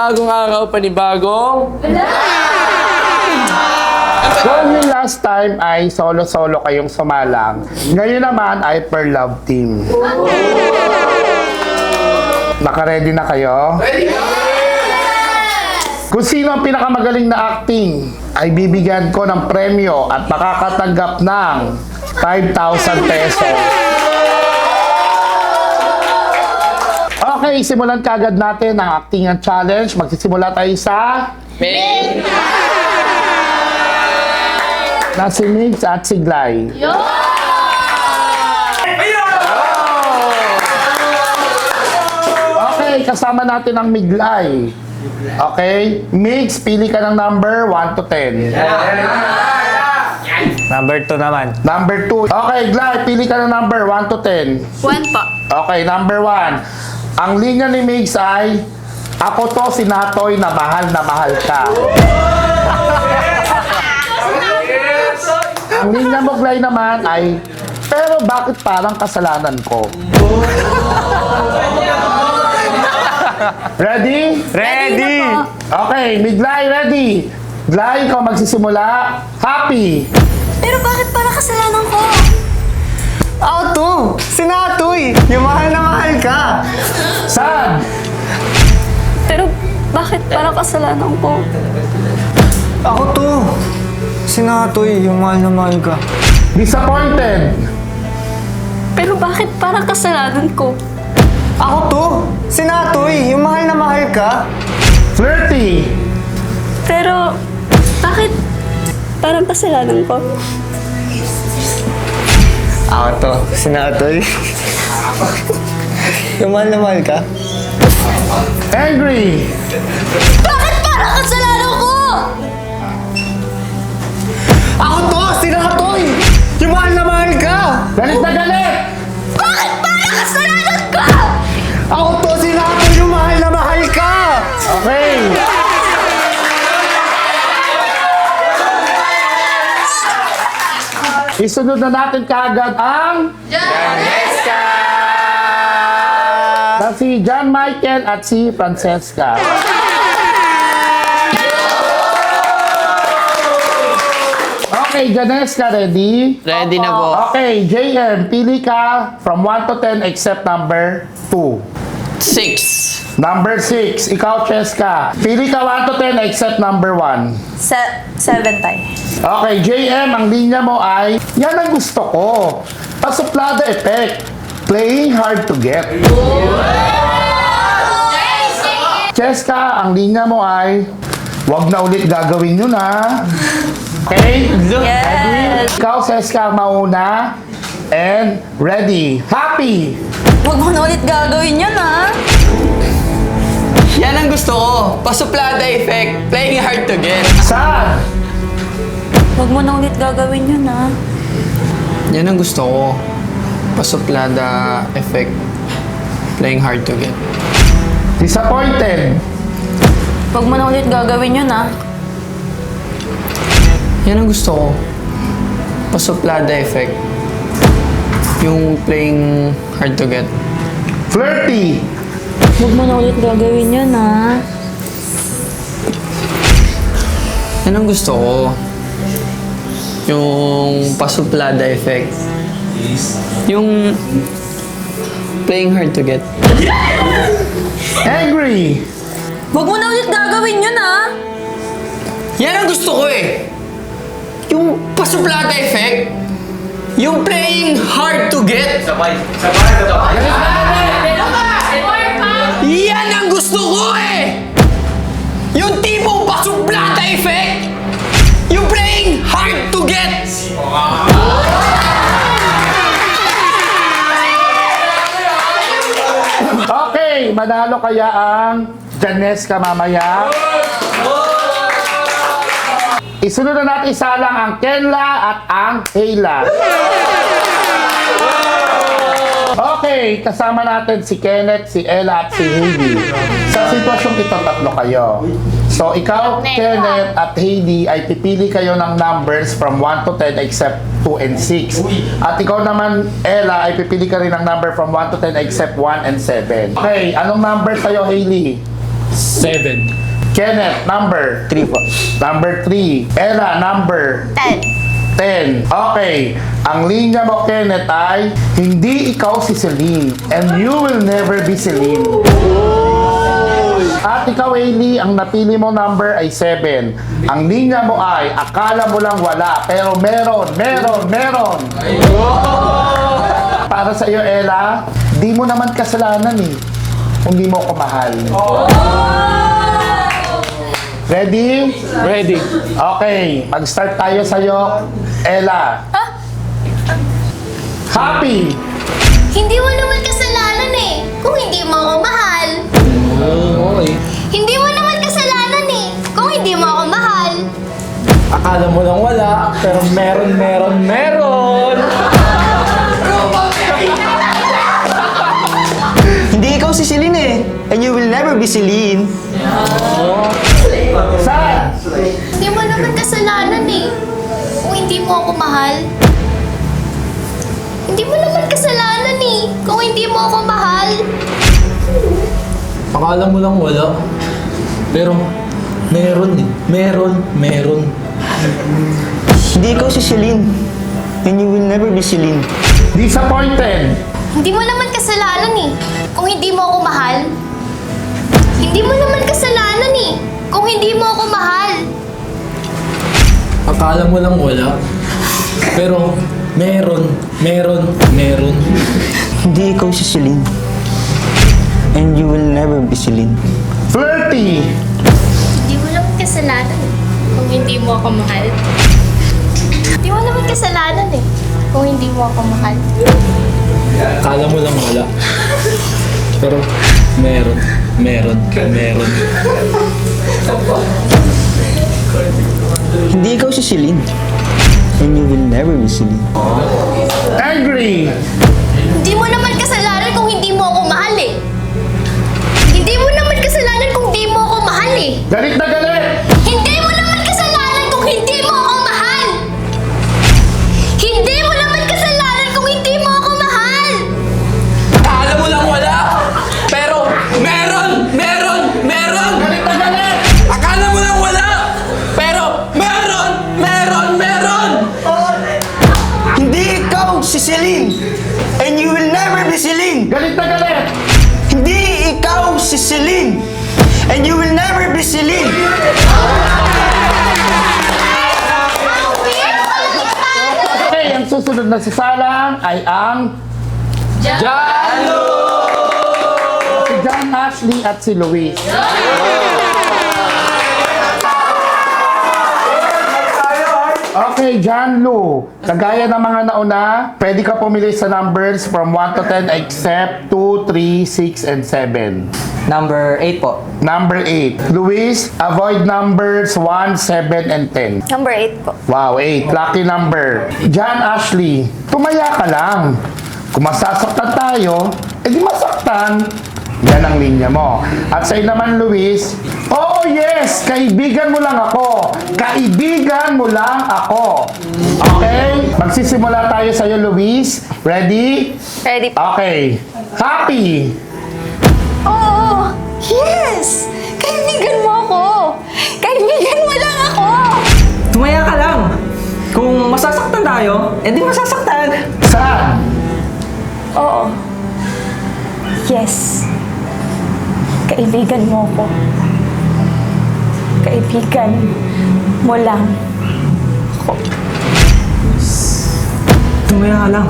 panibagong araw, panibagong... Kung yung last time ay solo-solo kayong sumalang, ngayon naman ay per love team. Naka-ready na kayo? Kung sino ang pinakamagaling na acting, ay bibigyan ko ng premyo at makakatanggap ng 5,000 pesos. Okay, simulan kagad natin ang actingan challenge. Magsisimula tayo sa... na si Migs at si Glay. Okay, kasama natin ang Miglay. Okay, Migs, pili ka ng number 1 to 10. Number 2 naman. Number 2. Okay, Glay, pili ka ng number 1 to 10. 1 po. Okay, number 1. Ang linya ni Migs ay, ako to si Natoy na mahal ka. Ang linya mo, Glay, naman ay, pero bakit parang kasalanan ko? Ready? Ready! Okay, Miglay, ready? Glay, ikaw magsisimula. Happy! Pero bakit para kasalanan ko? Ako to! Si Natoy! Yung mahal na mahal ka! Sad! Pero bakit para kasalanan ko? Ako to! Si Natoy, yung mahal na mahal ka. Disappointed! Pero bakit para kasalanan ko? Ako to! Si Natoy, yung mahal na mahal ka. Flirty! Pero bakit parang kasalanan ko? Ako to! Si Natoy. Yung mahal na mahal ka. Angry! Bakit parang kasalanan ko? Ako to! Si Natoy! Yung mahal na mahal ka! Galit na galit! Bakit parang kasalanan ko? Ako to! Si Natoy! Yung mahal na mahal ka! Okay! Isunod na natin kaagad ang... na si John Michael at si Francesca. Okay, Janesca, ready? Ready na po. Okay, JM, pili ka from 1 to 10 except number 2. 6. Number 6, ikaw, Cheska. Pili ka 1 to 10 except number 1. 7 tayo. Okay, JM, ang linya mo ay, yan ang gusto ko. Pasuplada effect. Playing hard to get. Cheska, ang linya mo ay, wag na ulit gagawin yun ha. Okay? Yes! Ikaw, Cheska, mauna. And ready. Happy! Huwag mo na ulit gagawin yun, ha? Yan ang gusto ko. Pasuplada effect. Playing hard to get. Sad! Huwag mo na ulit gagawin yun, ha? Yan ang gusto ko. Pasuplada effect. Playing hard to get. Disappointed. Huwag mo na ulit gagawin yun, ha? Yan ang gusto ko. Pasuplada effect. Yung playing hard to get. Flirty. Huwag mo na ulit gagawin yun, ha? Yan ang gusto ko. Yung pasuplada effect. Yung playing hard to get. Angry. Huwag mo na ulit gagawin yun, ha? Yan ang gusto ko eh. Yung pasuplada effect. Yung playing hard to get. Yan ang gusto ko eh. Yung tipong pasuplada effect. Yung playing hard to get. Okay, manalo kaya ang Janesca mamaya. Isunod na natin isa lang ang Kenla at ang Hayla. Okay, kasama natin si Kenneth, si Ella at si Heidi. Sa sitwasyong ito, tatlo kayo. So, ikaw, Kenneth at Heidi ay pipili kayo ng numbers from 1 to 10 except 2 and 6. At ikaw naman, Ella, ay pipili ka rin ng number from 1 to 10 except 1 and 7. Okay, anong number sa'yo, Hailey? 7. Kenneth, number? 3 po. Number 3. Ella, number? 10. 10. Okay. Ang linya mo, Kenneth, ay hindi ikaw si Celine and you will never be Celine. At ikaw, Hailey, ang napili mo number ay 7. Ang linya mo ay akala mo lang wala, pero meron. Para sa iyo, Ella, di mo naman kasalanan eh. Kung di mo ko mahal. Ready? Ready. Okay, mag-start tayo sa'yo, Ella. Happy! Hindi mo naman kasalanan eh. Kung hindi mo ako mahal. Okay. Hindi mo naman kasalanan eh. Kung hindi mo ako mahal. Akala mo lang wala, pero meron. Hindi ikaw si Celine eh. And you will never be Celine. Saan? Hindi mo naman kasalanan eh. Kung hindi mo ako mahal. Hindi mo naman kasalanan eh. Kung hindi mo ako mahal. Akala mo lang wala, pero meron eh. Meron. Hindi ikaw si Celine. And you will never be Celine. Disappointed. Hindi mo naman kasalanan eh. Kung hindi mo ako mahal. Hindi mo naman kasalanan eh. Kung hindi mo ako mahal. Akala mo lang wala, pero meron. Hindi ikaw si Celine. And you will never be Celine. Flirty. Hindi mo naman kasalanan eh. Kung hindi mo ako mahal. Hindi mo naman kasalanan eh. Kung hindi mo ako mahal. Akala mo lang wala, pero meron. Hindi ikaw si Celine. And you will never be Celine. Angry. Hindi mo naman kasalanan kung hindi mo ako mahal eh. Hindi mo naman kasalanan kung hindi mo ako mahal eh. Galit na galit. Hindi mo naman kasalanan kung hindi mo ako mahal. Hindi mo naman kasalanan kung hindi mo ako mahal. Akala mo lang wala, pero meron. Galit na galit. Akala mo lang wala, pero meron. Hindi ikaw si Celine. And you will never be Celine. Galit na galit. Hindi ikaw si Celine. And you will never be Celine. Okay, ang susunod na sasalang ay ang Jalo! si John, Ashley at si Luis. Okay, John Lu. Kagaya ng mga nauna, pwede ka pumili sa numbers from 1 to 10 except 2, 3, 6, and 7. Number 8 po. Number 8. Luis, avoid numbers 1, 7, and 10. Number 8 po. Wow, 8. Lucky number. John, Ashley, tumaya ka lang. Kung masasaktan tayo, edi masaktan. Yan ang linya mo. At sa'yo naman, Luis, oh yes, kaibigan mo lang ako. Kaibigan mo lang ako. Okay? Magsisimula tayo sa'yo, Luis. Ready? Ready po. Okay. Happy! Oo! Yes! Kaibigan mo ako! Kaibigan mo lang ako! Tumaya ka lang. Kung masasaktan tayo, edi masasaktan. Saan? Oo. Yes. Kaibigan mo ako. Kaibigan mo lang ako. Tumaya ka lang.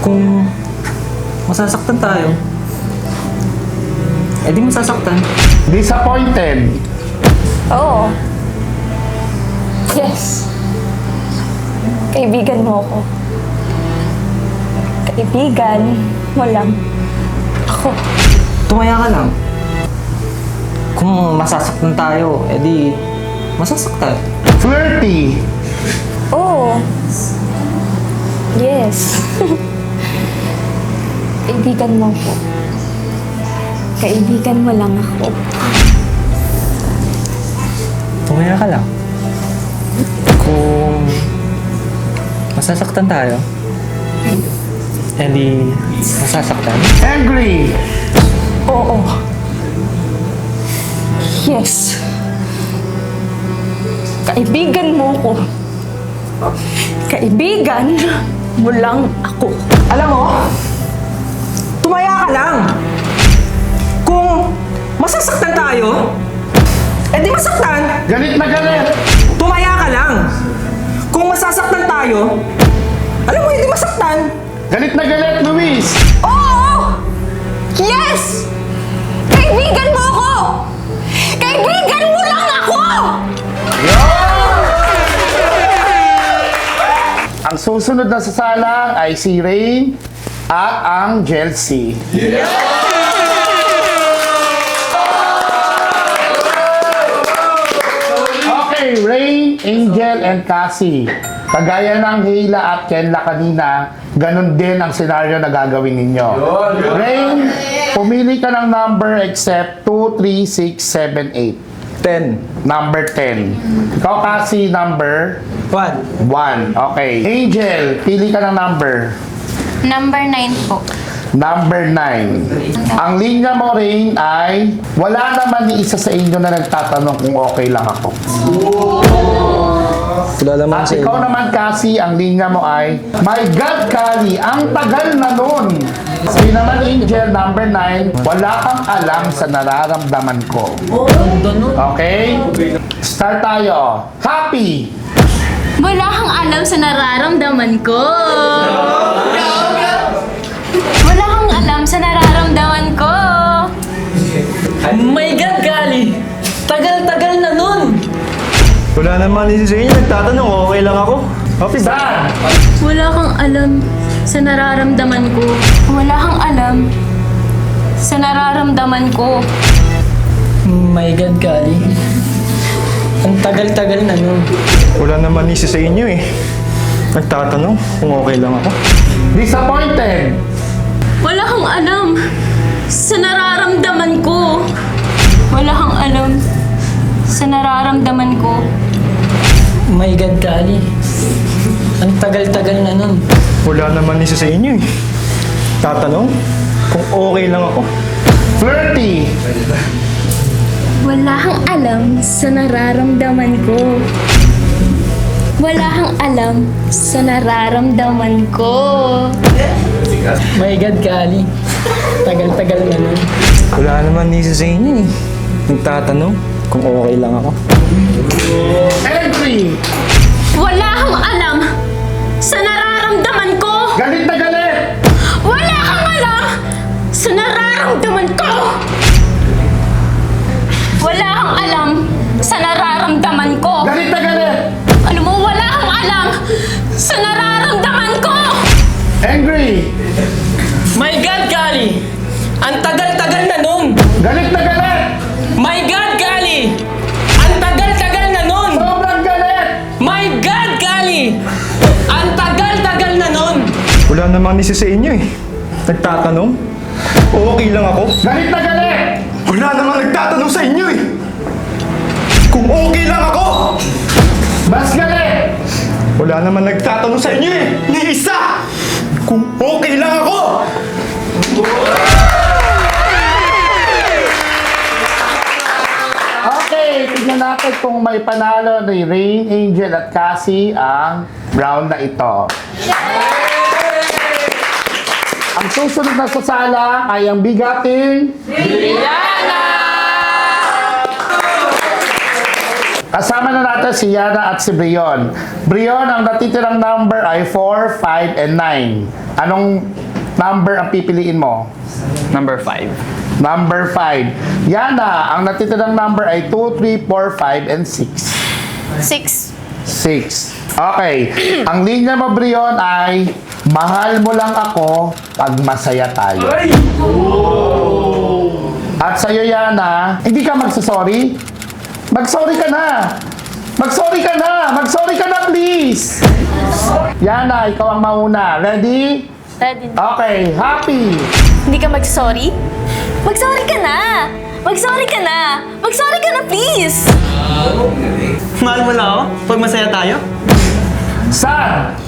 Kung masasaktan tayo, edi masasaktan. Disappointed. Oo. Yes. Kaibigan mo ako. Kaibigan mo lang ako. Tumaya ka lang. Kung masasaktan tayo, edi masasaktan. Flirty. Oo. Yes. Kaibigan mo ako. Kaibigan mo lang ako. Tumaya ka lang. Kung masasaktan tayo, edi masasaktan. Angry. Oo. Yes. Kaibigan mo ko. Kaibigan mo lang ako. Alam mo, tumaya ka lang. Kung masasaktan tayo, di masaktan. Galit na galit! Tumaya ka lang. Kung masasaktan tayo, alam mo, hindi masaktan. Galit na galit, Luis! Oo! Yes! Kaibigan mo ako! Kaibigan mo lang ako! Ang susunod na sasalang ay si Rain at ang Chelsea. Okay, Rain, Angel, and Cassie. Kagaya ng Hila at Kenla kanina, ganun din ang senaryo na gagawin ninyo. Rain, pumili ka ng number except 2, 3, 6, 7, 8. 10. Number 10. Ikaw, Cassie, number 1. 1. Okay. Angel, pili ka ng number. Number 9 po. Number 9. Ang linya mo, Rain, ay wala naman ni isa sa inyo na nagtatanong kung okay lang ako. Wala naman At sa ikaw naman, Cassie, ang linya mo ay, My God, Kali, ang tagal na nun. Sa'yo naman, Angel, number 9, wala kang alam sa nararamdaman ko. Okay? Start tayo. Happy! Wala kang alam sa nararamdaman ko. Wala kang alam sa nararamdaman ko. My God, Gali! Tagal-tagal na nun! Wala naman din sa inyo, nagtatanong, okay lang ako. Okay ba? Saan? Wala kang alam sa nararamdaman ko. Wala kang alam sa nararamdaman ko. My God, Gali. Ang tagal-tagal na nun. Wala naman isa sa inyo eh. Nagtatanong kung okay lang ako. Disappointed! Wala kang alam sa nararamdaman ko. Wala kang alam sa nararamdaman ko. My God, Gali. Ang tagal-tagal na nun. Wala naman isa sa inyo eh. Tatanong kung okay lang ako. Flirty! Wala kang alam sa nararamdaman ko. Wala kang alam sa nararamdaman ko. My God, Gali. Tagal-tagal na nun. Wala naman isa sa inyo eh. Nagtatanong kung okay lang ako. Angry! Wala kang alam sa nararamdaman ko. Galit na galit! Wala kang alam sa nararamdaman ko. Wala kang alam sa nararamdaman ko. Galit na galit! Alam mo, wala kang alam sa nararamdaman ko. Angry! My God, Gali. Ang tagal-tagal na nun. Galit na galit! My God, Gali. Ang tagal-tagal na nun. Sobrang galit! My God, Gali. Ang tagal-tagal na nun. Wala naman isa sa inyo eh. Nagtatanong okay lang ako. Galit na galit! Wala naman nagtatanong sa inyo eh. Kung okay lang ako. Mas galit! Wala naman nagtatanong sa inyo eh. Ni isa. Kung okay lang ako. Okay, tignan natin kung may panalo ni Rain, Angel at Cassie ang round na ito. Ang susunod na sasala ay ang bigating kasama na natin si Yana at si Brion. Brion, ang natitirang number ay 4, 5, and 9. Anong number ang pipiliin mo? Number 5. Number 5. Yana, ang natitirang number ay 2, 3, 4, 5, and 6. 6. 6. Okay. Ang linya mo, Brion, ay mahal mo lang ako pag masaya tayo. At sa'yo, Yana, hindi ka magsasorry? Mag-sorry ka na! Mag-sorry ka na! Mag-sorry ka na, please! Yana, ikaw ang mauna. Ready? Ready? Okay. Happy! Hindi ka mag-sorry? Mag-sorry ka na! Mag-sorry ka na! Mag-sorry ka na, please! Mahal mo lang ako pag masaya tayo? Sad!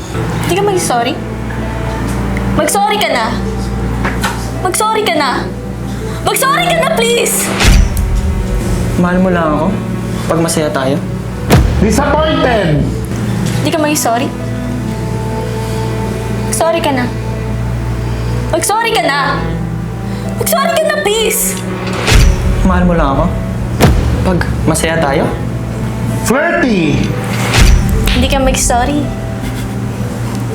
Hindi ka mag-sorry? Mag-sorry ka na! Mag-sorry ka na! Mag-sorry ka na, please! Mahal mo lang ako pag masaya tayo. Disappointed! Hindi ka mag-sorry? Sorry ka na. Mag-sorry ka na! Mag-sorry ka na, please! Mahal mo lang ako pag masaya tayo. Flirty! Hindi ka mag-sorry.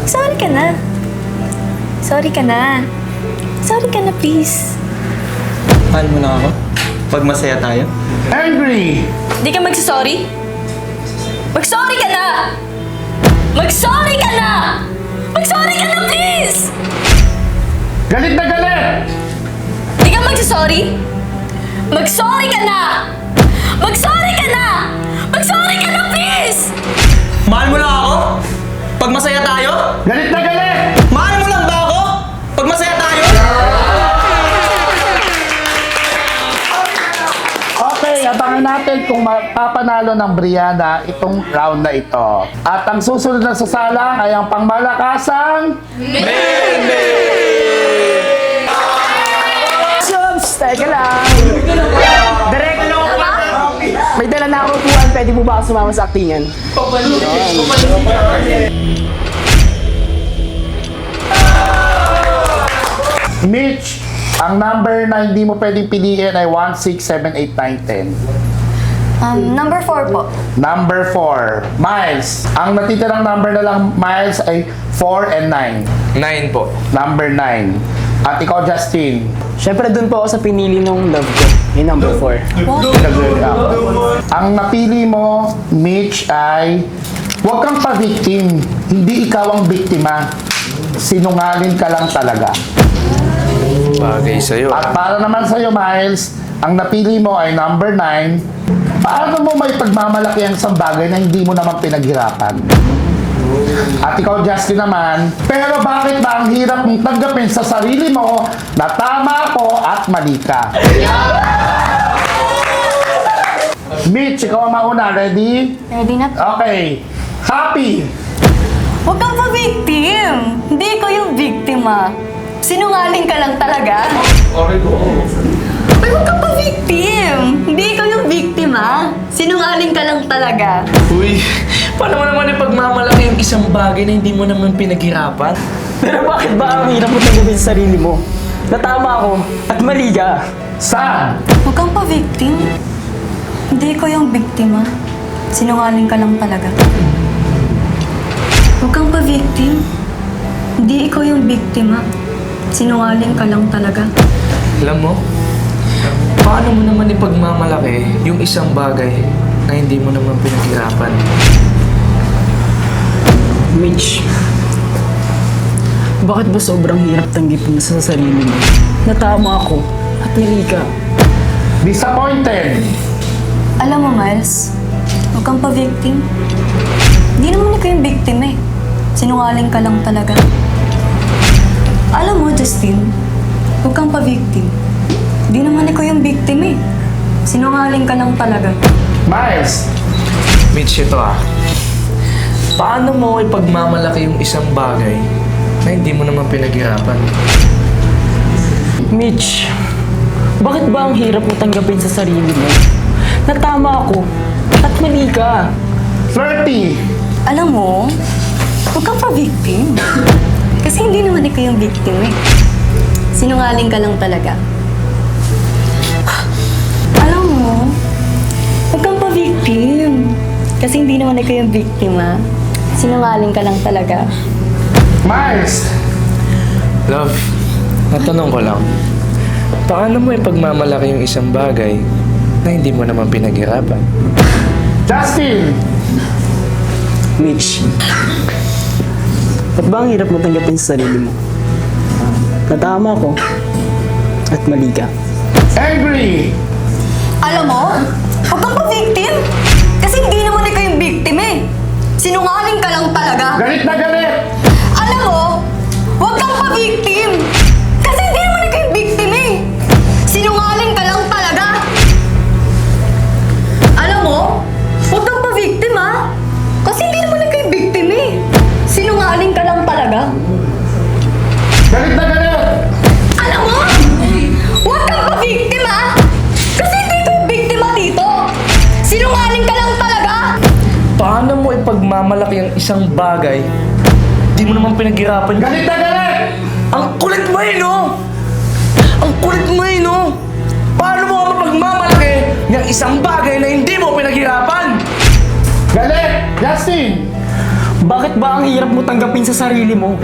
Sorry ka na. Sorry ka na. Sorry ka na, please. Mahal mo lang ako pag masaya tayo. Angry! Hindi ka mag-sorry? Mag-sorry ka na! Mag-sorry ka na! Mag-sorry ka na, please! Galit na galit! Hindi ka mag-sorry? Mag-sorry ka na! Mag-sorry ka na! Mag-sorry ka na, please! Mahal mo lang ako pag masaya tayo. Galit na galit! Mahal mo lang ba ako pag masaya tayo? Okay, abangan natin kung mapapanalo ng Brianna itong round na ito. At ang susunod na sasalang ay ang pangmalakasang... Subs, teka lang. Direk, may dala na ako upuan. Pwede mo ba ako sumama sa actingan? Mitch, ang number na hindi mo pwedeng piliin ay 1, 6, 7, 8, 9, 10. Number 4 po. Number 4, Miles. Ang natitirang number na lang, Miles, ay 4 and 9. 9 po. Number 9. At ikaw, Justin. Siyempre, dun po ako sa pinili nung love ko. Yung number 4. Ang napili mo, Mitch, ay huwag kang pa-victim. Hindi ikaw ang biktima. Sinungaling ka lang talaga. Bagay sa'yo. At para naman sa'yo, Miles, ang napili mo ay number 9. Paano mo may pagmamalaki ang isang bagay na hindi mo naman pinaghirapan? At ikaw, Justin naman, pero bakit ba ang hirap mong tanggapin sa sarili mo na tama ako at mali ka? Mitch, ikaw ang mauna. Ready? Ready na? Okay. Happy! Huwag kang pa-victim! Hindi ko yung biktima. Sinungaling ka lang talaga. Ay, huwag kang pa-victim! Hindi ko yung biktima. Sinungaling ka lang talaga. Uy, paano mo naman ipagmamalaki yung isang bagay na hindi mo naman pinaghirapan? Pero bakit ba ang hirap mo tanggapin sa sarili mo? Natama ako at mali ka. Saan? Huwag kang pa-victim. Hindi ko yung biktima. Sinungaling ka lang talaga. Huwag kang pa-victim. Hindi ikaw yung biktima. Sinungaling ka lang talaga. Alam mo, paano mo naman ipagmamalaki yung isang bagay na hindi mo naman pinaghirapan? Mitch, bakit ba sobrang hirap tanggapin sa sarili mo? Natama ako at mali ka. Disappointed! Alam mo, Miles, huwag kang pa-victim. Hindi naman ikaw yung victim eh. Sinungaling ka lang talaga. Alam mo, Justin, huwag kang pa-victim. Hindi naman ikaw yung victim eh. Sinungaling ka lang talaga. Miles! Mitch, ito paano mo ipagmamalaki yung isang bagay na hindi mo naman pinaghirapan? Mitch, bakit ba ang hirap mo tanggapin sa sarili mo? Natama ako at mali ka. Flirty! Alam mo, huwag kang pa-victim. Kasi hindi naman ikaw yung victim eh. Sinungaling ka lang talaga. Alam mo, huwag kang pa-victim. Kasi hindi naman ikaw yung biktima. Sinungaling ka lang talaga. Miles! Love, natanong ko lang, paano mo ipagmamalaki yung isang bagay na hindi mo naman pinaghirapan? Justin! Mitch, ba't ba ang hirap mo tanggapin sa sarili mo? Natama ako at mali ka. Angry! Alam mo, huwag kang pa-victim. Kasi hindi naman ikaw yung victim eh. Sinungaling ka lang talaga. Galit na galit! Alam mo, huwag kang pa-victim. Kasi hindi naman ikaw yung victim eh. Sinungaling ka lang talaga. Alam mo, huwag kang pa-victim ha. Kasi hindi naman ikaw yung victim eh. Sinungaling ka lang talaga. Galit na galit! Alam mo, huwag kang pa-victim ha. Kasi hindi ikaw yung biktima dito. pagmamalaki ang isang bagay, di mo naman pinaghirapan yun. Galit na galit! Ang kulit mo eh, no? Ang kulit mo eh, no? Paano mo ka mapagmamalaki ng isang bagay na hindi mo pinaghirapan? Galit! Justin! Bakit ba ang hirap mo tanggapin sa sarili mo?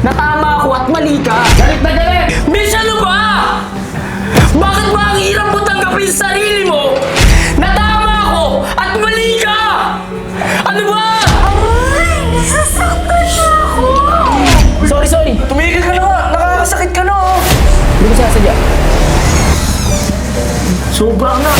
Na tama ako at mali ka. Galit na galit! Miss, ano ba? Bakit ba ang hirap mo tanggapin sa sarili mo? Na tama ako at mali ka! Ano ba? Ay, nasasaktan na ako! Sorry. Tumigil ka na nga! Nakakasakit ka na, oh! Hindi ko sinasadya. Sobra na!